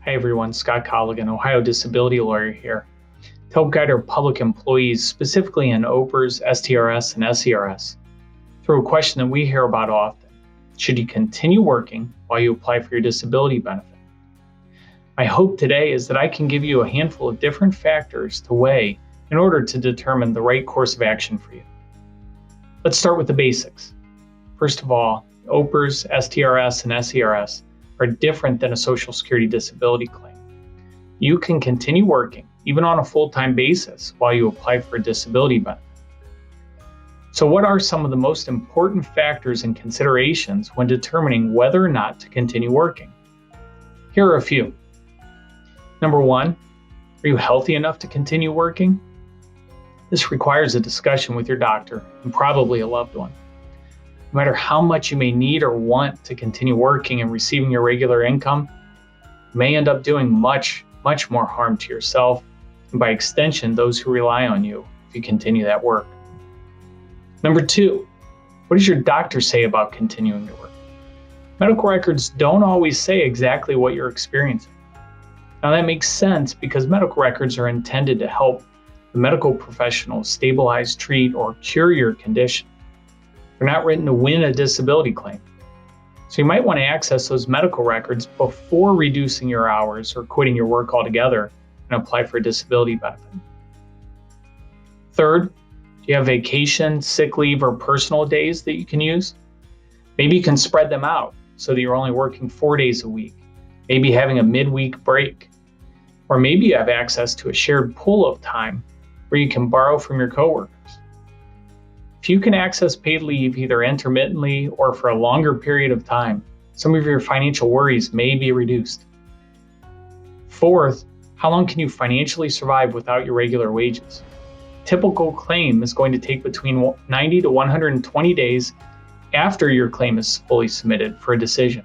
Hi everyone, Scott Colligan, Ohio disability lawyer here, to help guide our public employees, specifically in OPERS, STRS, and SERS, through a question that we hear about often. Should you continue working while you apply for your disability benefit? My hope today is that I can give you a handful of different factors to weigh in order to determine the right course of action for you. Let's start with the basics. First of all, OPERS, STRS, and SERS are different than a Social Security disability claim. You can continue working, even on a full-time basis, while you apply for a disability benefit. So what are some of the most important factors and considerations when determining whether or not to continue working? Here are a few. Number one, are you healthy enough to continue working? This requires a discussion with your doctor and probably a loved one. No matter how much you may need or want to continue working and receiving your regular income, you may end up doing much more harm to yourself and by extension, those who rely on you if you continue that work. Number two, what does your doctor say about continuing to work? Medical records don't always say exactly what you're experiencing. Now that makes sense because medical records are intended to help the medical professional stabilize, treat, or cure your condition. They're not written to win a disability claim. So you might want to access those medical records before reducing your hours or quitting your work altogether and apply for a disability benefit. Third, do you have vacation, sick leave, or personal days that you can use? Maybe you can spread them out so that you're only working 4 days a week, maybe having a midweek break, or maybe you have access to a shared pool of time where you can borrow from your coworkers. If you can access paid leave either intermittently or for a longer period of time, some of your financial worries may be reduced. Fourth, how long can you financially survive without your regular wages? Typical claim is going to take between 90 to 120 days after your claim is fully submitted for a decision.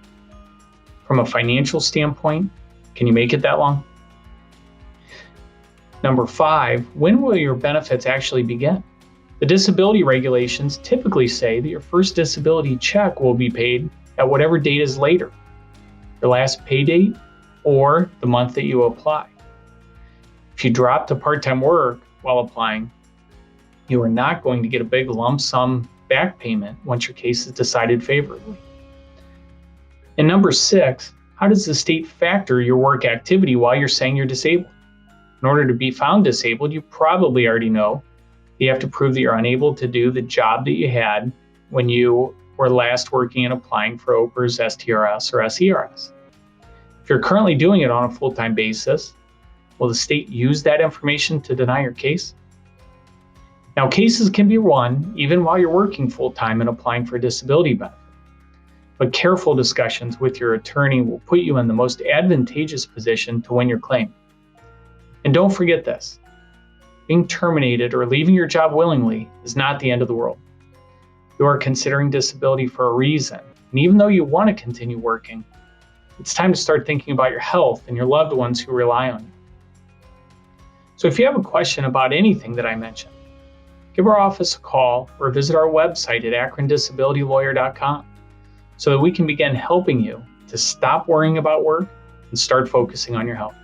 From a financial standpoint, can you make it that long? Number five, when will your benefits actually begin? The disability regulations typically say that your first disability check will be paid at whatever date is later, your last pay date or the month that you apply. If you drop to part-time work while applying, you are not going to get a big lump sum back payment once your case is decided favorably. And number six, how does the state factor your work activity while you're saying you're disabled? In order to be found disabled, you probably already know you have to prove that you're unable to do the job that you had when you were last working and applying for OPERS, STRS, or SERS. If you're currently doing it on a full-time basis, will the state use that information to deny your case? Now, cases can be won even while you're working full-time and applying for a disability benefit. But careful discussions with your attorney will put you in the most advantageous position to win your claim. And don't forget this. Being terminated or leaving your job willingly is not the end of the world. You are considering disability for a reason, and even though you want to continue working, it's time to start thinking about your health and your loved ones who rely on you. So if you have a question about anything that I mentioned, give our office a call or visit our website at akrondisabilitylawyer.com so that we can begin helping you to stop worrying about work and start focusing on your health.